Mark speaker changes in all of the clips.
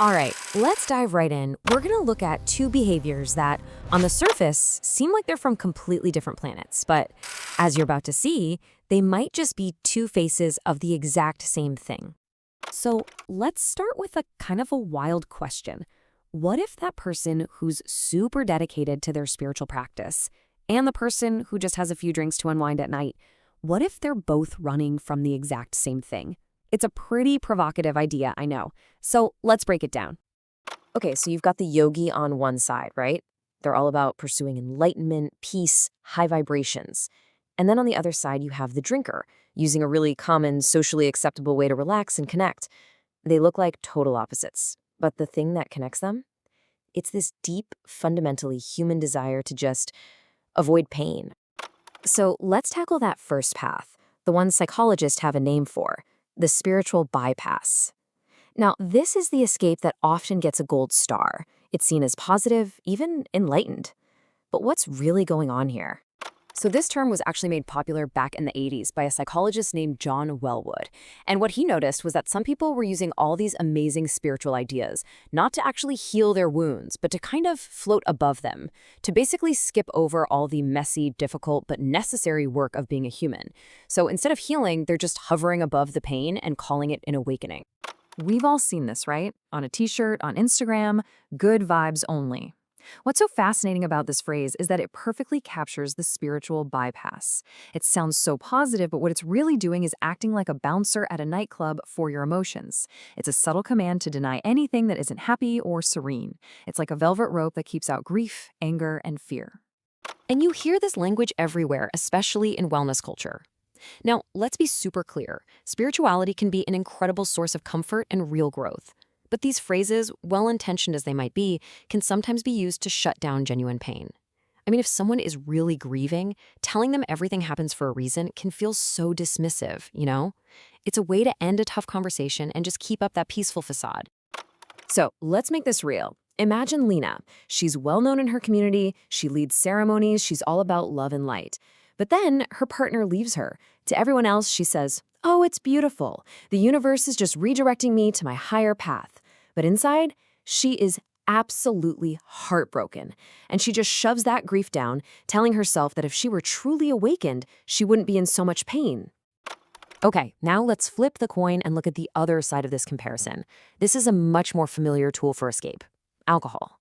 Speaker 1: All right, let's dive right in. We're going to look at two behaviors that, on the surface, seem like they're from completely different planets. But as you're about to see, they might just be two faces of the exact same thing. So let's start with a kind of a wild question. What if that person who's super dedicated to their spiritual practice and the person who just has a few drinks to unwind at night, what if they're both running from the exact same thing? It's a pretty provocative idea, I know. So let's break it down. Okay, so you've got the yogi on one side, right? They're all about pursuing enlightenment, peace, high vibrations. And then on the other side, you have the drinker, using a really common, socially acceptable way to relax and connect. They look like total opposites. But the thing that connects them? It's this deep, fundamentally human desire to just avoid pain. So let's tackle that first path, the one psychologists have a name for, the spiritual bypass. Now, this is the escape that often gets a gold star. It's seen as positive, even enlightened. But what's really going on here? So this term was actually made popular back in the 80s by a psychologist named John Wellwood. And what he noticed was that some people were using all these amazing spiritual ideas, not to actually heal their wounds, but to kind of float above them, to basically skip over all the messy, difficult, but necessary work of being a human. So instead of healing, they're just hovering above the pain and calling it an awakening. We've all seen this, right? On a t-shirt, on Instagram, good vibes only. What's so fascinating about this phrase is that it perfectly captures the spiritual bypass. It sounds so positive, but what it's really doing is acting like a bouncer at a nightclub for your emotions. It's a subtle command to deny anything that isn't happy or serene. It's like a velvet rope that keeps out grief, anger, and fear. And you hear this language everywhere, especially in wellness culture. Now, let's be super clear. Spirituality can be an incredible source of comfort and real growth. But these phrases, well-intentioned as they might be, can sometimes be used to shut down genuine pain. I mean, if someone is really grieving, telling them everything happens for a reason can feel so dismissive, you know? It's a way to end a tough conversation and just keep up that peaceful facade. So let's make this real. Imagine Lena. She's well-known in her community, she leads ceremonies, she's all about love and light. But then her partner leaves her. To everyone else, she says, "Oh, it's beautiful. The universe is just redirecting me to my higher path." But inside, she is absolutely heartbroken. And she just shoves that grief down, telling herself that if she were truly awakened, she wouldn't be in so much pain. Okay, now let's flip the coin and look at the other side of this comparison. This is a much more familiar tool for escape: alcohol.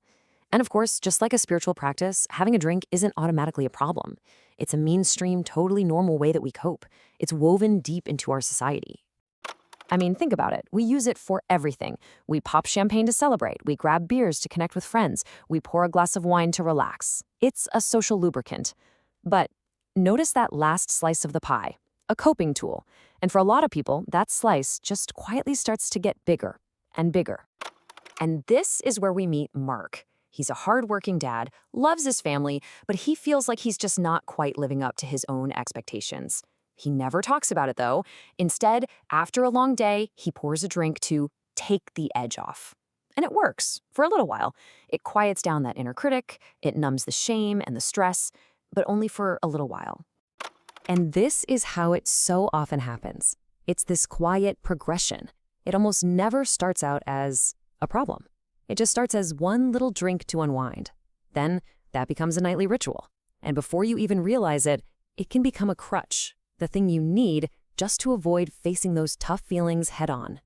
Speaker 1: And of course, just like a spiritual practice, having a drink isn't automatically a problem. It's a mainstream, totally normal way that we cope. It's woven deep into our society. I mean, think about it. We use it for everything. We pop champagne to celebrate. We grab beers to connect with friends. We pour a glass of wine to relax. It's a social lubricant. But notice that last slice of the pie, a coping tool. And for a lot of people, that slice just quietly starts to get bigger and bigger. And this is where we meet Mark. He's a hardworking dad, loves his family, but he feels like he's just not quite living up to his own expectations. He never talks about it, though. Instead, after a long day, he pours a drink to take the edge off. And it works, for a little while. It quiets down that inner critic, it numbs the shame and the stress, but only for a little while. And this is how it so often happens. It's this quiet progression. It almost never starts out as a problem. It just starts as one little drink to unwind. Then that becomes a nightly ritual. And before you even realize it, it can become a crutch, the thing you need just to avoid facing those tough feelings head on.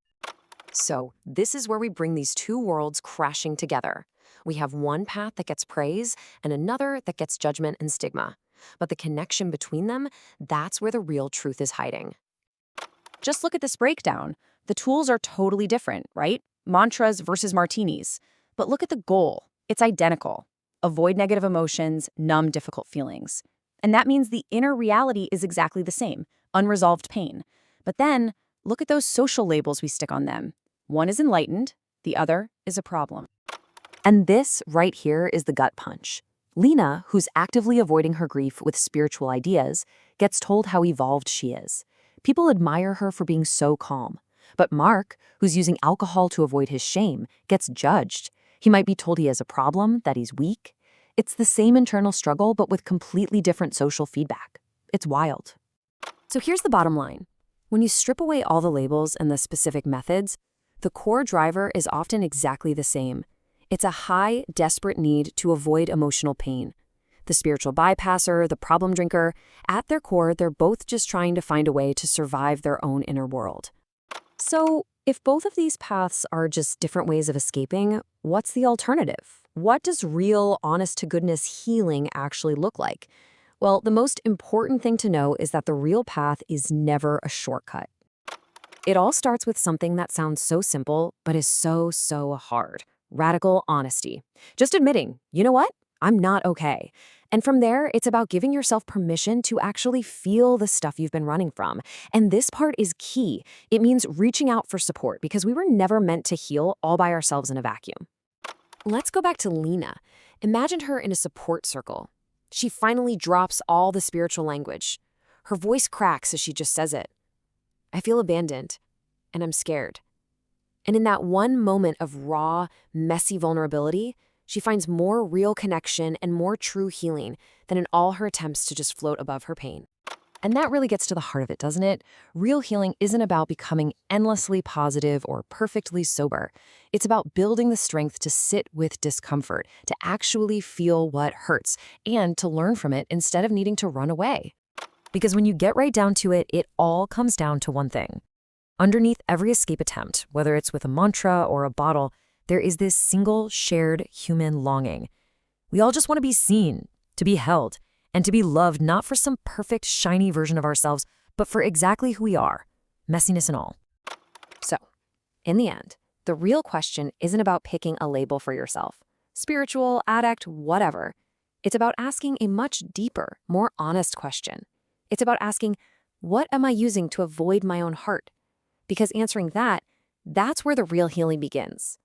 Speaker 1: So this is where we bring these two worlds crashing together. We have one path that gets praise and another that gets judgment and stigma. But the connection between them, that's where the real truth is hiding. Just look at this breakdown. The tools are totally different, right? Mantras versus martinis. But look at the goal. It's identical. Avoid negative emotions, numb difficult feelings. And that means the inner reality is exactly the same, unresolved pain. But then, look at those social labels we stick on them. One is enlightened, the other is a problem. And this right here is the gut punch. Lena, who's actively avoiding her grief with spiritual ideas, gets told how evolved she is. People admire her for being so calm. But Mark, who's using alcohol to avoid his shame, gets judged. He might be told he has a problem, that he's weak. It's the same internal struggle, but with completely different social feedback. It's wild. So here's the bottom line. When you strip away all the labels and the specific methods, the core driver is often exactly the same. It's a high, desperate need to avoid emotional pain. The spiritual bypasser, the problem drinker, at their core, they're both just trying to find a way to survive their own inner world. So, if both of these paths are just different ways of escaping, what's the alternative? What does real, honest-to-goodness healing actually look like? Well, the most important thing to know is that the real path is never a shortcut. It all starts with something that sounds so simple, but is so hard. Radical honesty. Just admitting, you know what? I'm not okay. And from there, it's about giving yourself permission to actually feel the stuff you've been running from. And this part is key. It means reaching out for support because we were never meant to heal all by ourselves in a vacuum. Let's go back to Lena. Imagine her in a support circle. She finally drops all the spiritual language. Her voice cracks as she just says it. I feel abandoned, and I'm scared. And in that one moment of raw, messy vulnerability, she finds more real connection and more true healing than in all her attempts to just float above her pain. And that really gets to the heart of it, doesn't it? Real healing isn't about becoming endlessly positive or perfectly sober. It's about building the strength to sit with discomfort, to actually feel what hurts, and to learn from it instead of needing to run away. Because when you get right down to it, it all comes down to one thing. Underneath every escape attempt, whether it's with a mantra or a bottle, there is this single shared human longing. We all just want to be seen, to be held, and to be loved not for some perfect, shiny version of ourselves, but for exactly who we are, messiness and all. So, in the end, the real question isn't about picking a label for yourself. Spiritual, addict, whatever. It's about asking a much deeper, more honest question. It's about asking, what am I using to avoid my own heart? Because answering that, that's where the real healing begins.